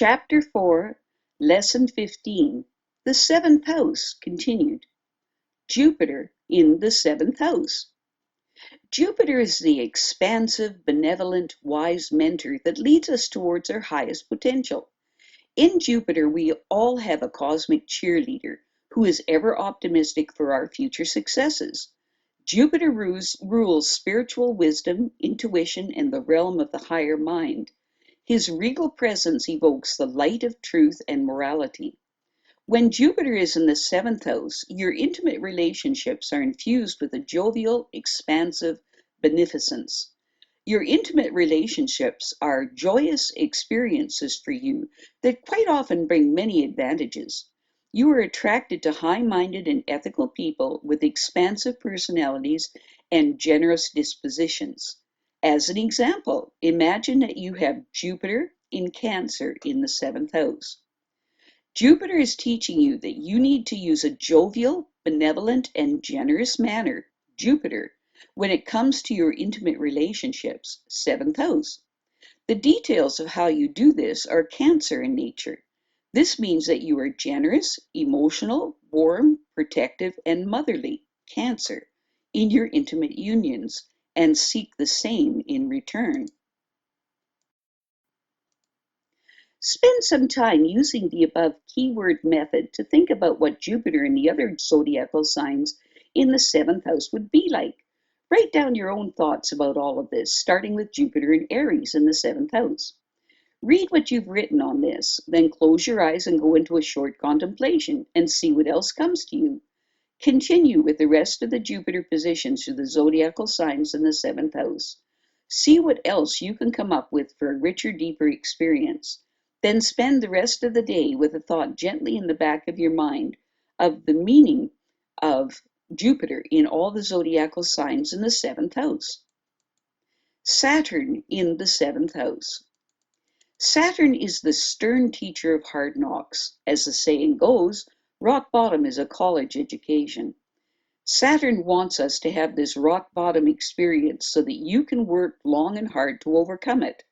Chapter 4, Lesson 15, The Seventh House, continued. Jupiter in the seventh house. Jupiter is the expansive, benevolent, wise mentor that leads us towards our highest potential. In Jupiter, we all have a cosmic cheerleader who is ever optimistic for our future successes. Jupiter rules spiritual wisdom, intuition, and the realm of the higher mind. His regal presence evokes the light of truth and morality. When Jupiter is in the seventh house, your intimate relationships are infused with a jovial, expansive beneficence. Your intimate relationships are joyous experiences for you that quite often bring many advantages. You are attracted to high-minded and ethical people with expansive personalities and generous dispositions. As an example, imagine that you have Jupiter in Cancer in the seventh house. Jupiter is teaching you that you need to use a jovial, benevolent, and generous manner, Jupiter, when it comes to your intimate relationships, seventh house. The details of how you do this are Cancer in nature. This means that you are generous, emotional, warm, protective, and motherly, Cancer, in your intimate unions, and seek the same in return. Spend some time using the above keyword method to think about what Jupiter and the other zodiacal signs in the seventh house would be like. Write down your own thoughts about all of this, starting with Jupiter and Aries in the seventh house. Read what you've written on this, then close your eyes and go into a short contemplation and see what else comes to you. Continue with the rest of the Jupiter positions through the zodiacal signs in the seventh house. See what else you can come up with for a richer, deeper experience. Then spend the rest of the day with a thought gently in the back of your mind of the meaning of Jupiter in all the zodiacal signs in the seventh house. Saturn in the seventh house. Saturn is the stern teacher of hard knocks. As the saying goes, rock bottom is a college education. Saturn wants us to have this rock bottom experience so that you can work long and hard to overcome it.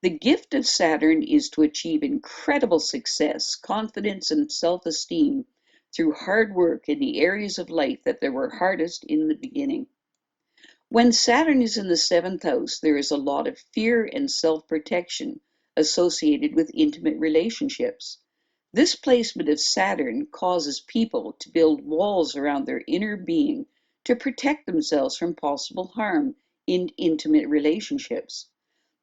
The gift of Saturn is to achieve incredible success, confidence, and self-esteem through hard work in the areas of life that were hardest in the beginning. When Saturn is in the seventh house, there is a lot of fear and self-protection associated with intimate relationships. This placement of Saturn causes people to build walls around their inner being to protect themselves from possible harm in intimate relationships.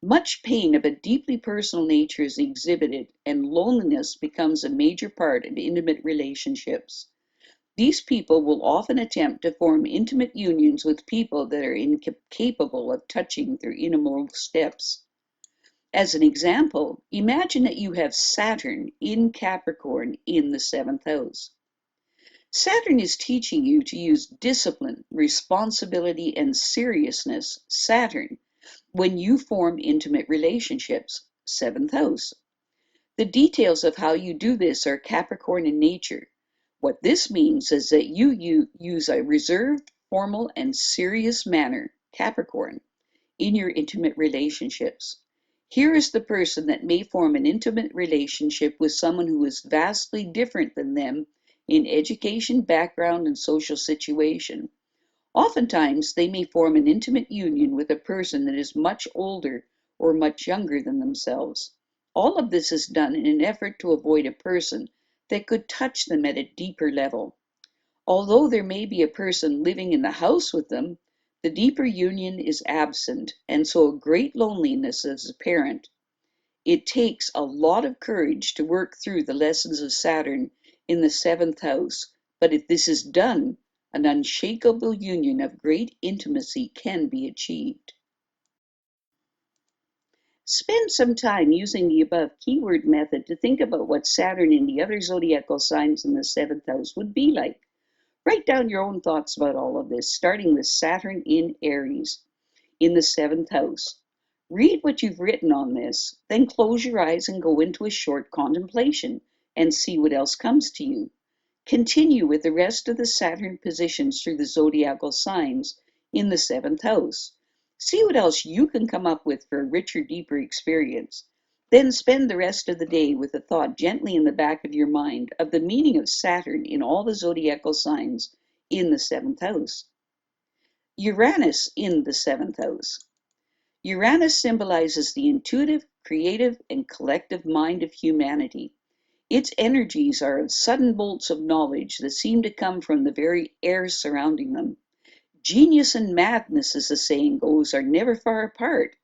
Much pain of a deeply personal nature is exhibited, and loneliness becomes a major part of intimate relationships. These people will often attempt to form intimate unions with people that are incapable of touching their innermost depths. As an example, imagine that you have Saturn in Capricorn in the seventh house. Saturn is teaching you to use discipline, responsibility, and seriousness, Saturn, when you form intimate relationships, seventh house. The details of how you do this are Capricorn in nature. What this means is that you use a reserved, formal, and serious manner, Capricorn, in your intimate relationships. Here is the person that may form an intimate relationship with someone who is vastly different than them in education, background, and social situation. Oftentimes, they may form an intimate union with a person that is much older or much younger than themselves. All of this is done in an effort to avoid a person that could touch them at a deeper level. Although there may be a person living in the house with them, the deeper union is absent, and so a great loneliness is apparent. It takes a lot of courage to work through the lessons of Saturn in the seventh house, but if this is done, an unshakable union of great intimacy can be achieved. Spend some time using the above keyword method to think about what Saturn and the other zodiacal signs in the seventh house would be like. Write down your own thoughts about all of this, starting with Saturn in Aries in the seventh house. Read what you've written on this, then close your eyes and go into a short contemplation and see what else comes to you. Continue with the rest of the Saturn positions through the zodiacal signs in the seventh house. See what else you can come up with for a richer, deeper experience. Then spend the rest of the day with a thought gently in the back of your mind of the meaning of Saturn in all the zodiacal signs in the seventh house. Uranus in the seventh house. Uranus symbolizes the intuitive, creative, and collective mind of humanity. Its energies are of sudden bolts of knowledge that seem to come from the very air surrounding them. Genius and madness, as the saying goes, are never far apart,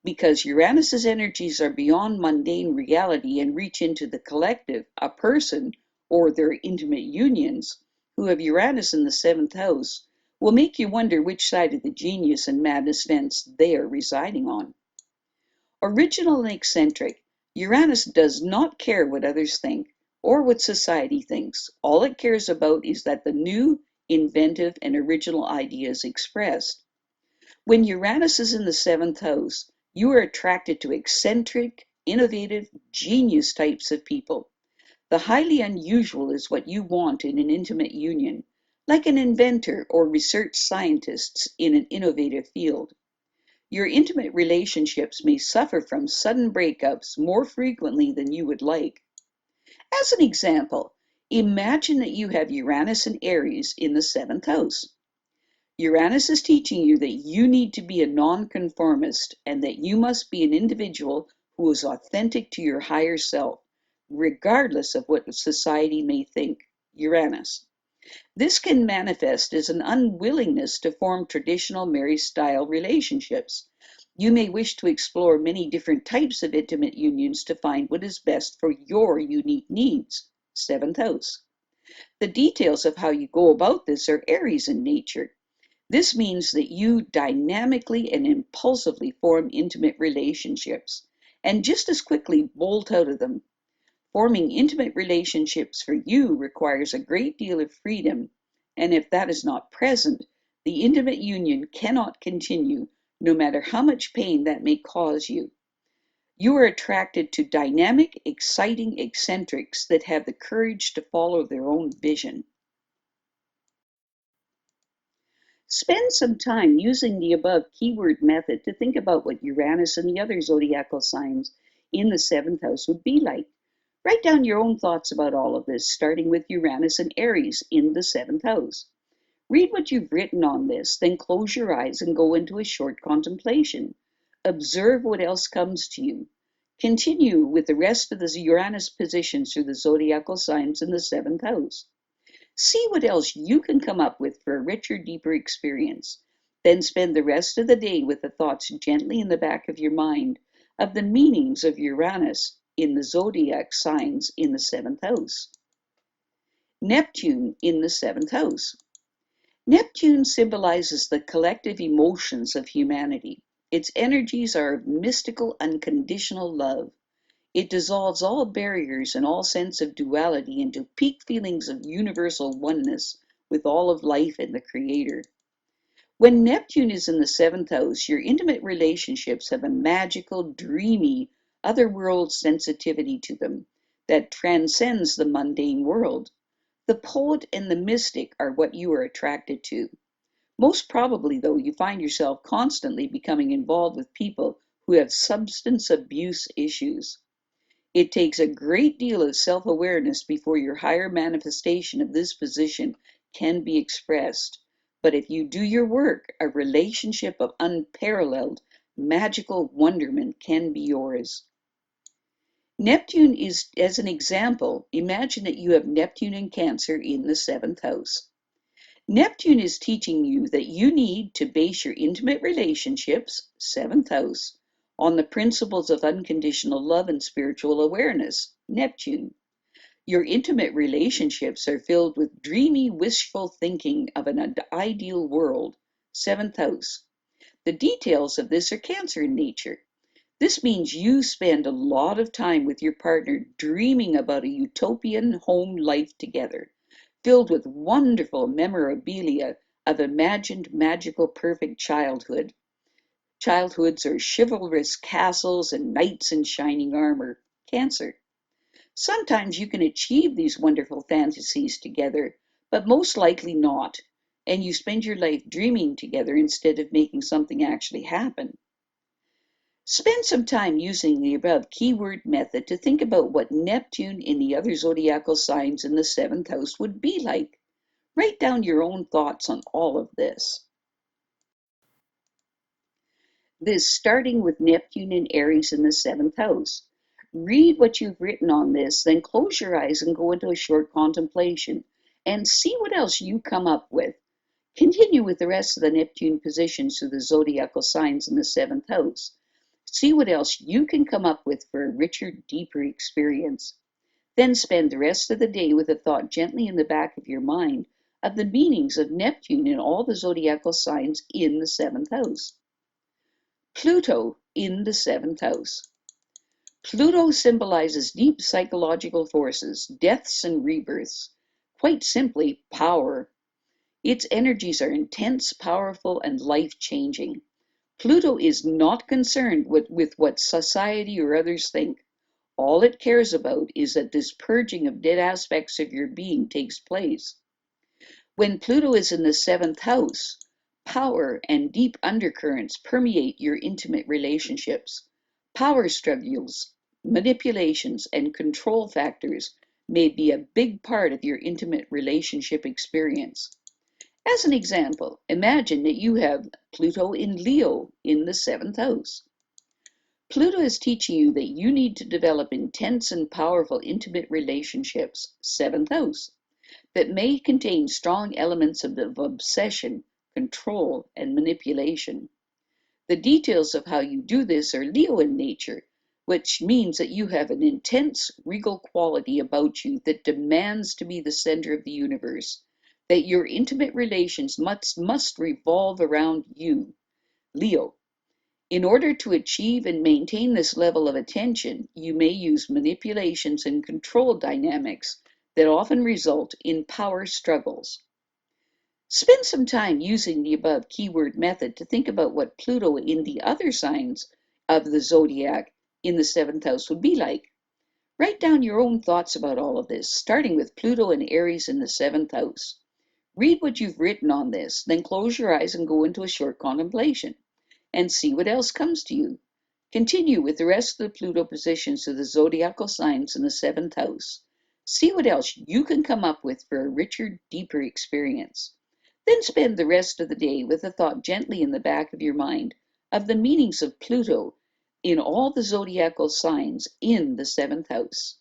because Uranus's energies are beyond mundane reality and reach into the collective, a person, or their intimate unions, who have Uranus in the seventh house, will make you wonder which side of the genius and madness fence they are residing on. Original and eccentric, Uranus does not care what others think or what society thinks. All it cares about is that the new, inventive, and original idea is expressed. When Uranus is in the seventh house, you are attracted to eccentric, innovative, genius types of people. The highly unusual is what you want in an intimate union, like an inventor or research scientist in an innovative field. Your intimate relationships may suffer from sudden breakups more frequently than you would like. As an example, imagine that you have Uranus and Aries in the seventh house. Uranus is teaching you that you need to be a nonconformist and that you must be an individual who is authentic to your higher self, regardless of what society may think. Uranus. This can manifest as an unwillingness to form traditional marriage-style relationships. You may wish to explore many different types of intimate unions to find what is best for your unique needs. Seventh house. The details of how you go about this are Aries in nature. This means that you dynamically and impulsively form intimate relationships and just as quickly bolt out of them. Forming intimate relationships for you requires a great deal of freedom, and if that is not present, the intimate union cannot continue, no matter how much pain that may cause you. You are attracted to dynamic, exciting eccentrics that have the courage to follow their own vision. Spend some time using the above keyword method to think about what Uranus and the other zodiacal signs in the seventh house would be like. Write down your own thoughts about all of this, starting with Uranus and Aries in the seventh house. Read what you've written on this, then close your eyes and go into a short contemplation. Observe what else comes to you. Continue with the rest of the Uranus positions through the zodiacal signs in the seventh house. See what else you can come up with for a richer, deeper experience. Then spend the rest of the day with the thoughts gently in the back of your mind of the meanings of Uranus in the zodiac signs in the seventh house. Neptune in the seventh house. Neptune symbolizes the collective emotions of humanity. Its energies are of mystical, unconditional love. It dissolves all barriers and all sense of duality into peak feelings of universal oneness with all of life and the Creator. When Neptune is in the seventh house, your intimate relationships have a magical, dreamy, otherworld sensitivity to them that transcends the mundane world. The poet and the mystic are what you are attracted to. Most probably, though, you find yourself constantly becoming involved with people who have substance abuse issues. It takes a great deal of self-awareness before your higher manifestation of this position can be expressed. But if you do your work, a relationship of unparalleled, magical wonderment can be yours. Neptune is, as an example, imagine that you have Neptune in Cancer in the seventh house. Neptune is teaching you that you need to base your intimate relationships, seventh house, on the principles of unconditional love and spiritual awareness, Neptune. Your intimate relationships are filled with dreamy, wishful thinking of an ideal world, seventh house. The details of this are Cancer in nature. This means you spend a lot of time with your partner dreaming about a utopian home life together, filled with wonderful memorabilia of imagined magical perfect childhood. Childhoods are chivalrous castles and knights in shining armor. Cancer. Sometimes you can achieve these wonderful fantasies together, but most likely not, and you spend your life dreaming together instead of making something actually happen. Spend some time using the above keyword method to think about what Neptune in the other zodiacal signs in the seventh house would be like. Write down your own thoughts on all of this. This starting with Neptune and Aries in the seventh house. Read what you've written on this, then close your eyes and go into a short contemplation and see what else you come up with. Continue with the rest of the Neptune positions through the zodiacal signs in the seventh house. See what else you can come up with for a richer, deeper experience. Then spend the rest of the day with a thought gently in the back of your mind of the meanings of Neptune in all the zodiacal signs in the seventh house. Pluto in the seventh house. Pluto symbolizes deep psychological forces, deaths and rebirths. Quite simply, power. Its energies are intense, powerful, and life-changing. Pluto is not concerned with what society or others think. All it cares about is that this purging of dead aspects of your being takes place. When Pluto is in the seventh house, power and deep undercurrents permeate your intimate relationships. Power struggles, manipulations, and control factors may be a big part of your intimate relationship experience. As an example, imagine that you have Pluto in Leo in the seventh house. Pluto is teaching you that you need to develop intense and powerful intimate relationships, seventh house, that may contain strong elements of obsession, control, and manipulation. The details of how you do this are Leo in nature, which means that you have an intense, regal quality about you that demands to be the center of the universe, that your intimate relations must revolve around you, Leo. In order to achieve and maintain this level of attention, you may use manipulations and control dynamics that often result in power struggles. Spend some time using the above keyword method to think about what Pluto in the other signs of the zodiac in the seventh house would be like. Write down your own thoughts about all of this, starting with Pluto and Aries in the seventh house. Read what you've written on this, then close your eyes and go into a short contemplation and see what else comes to you. Continue with the rest of the Pluto positions of the zodiacal signs in the seventh house. See what else you can come up with for a richer, deeper experience. Then spend the rest of the day with a thought gently in the back of your mind of the meanings of Pluto in all the zodiacal signs in the seventh house.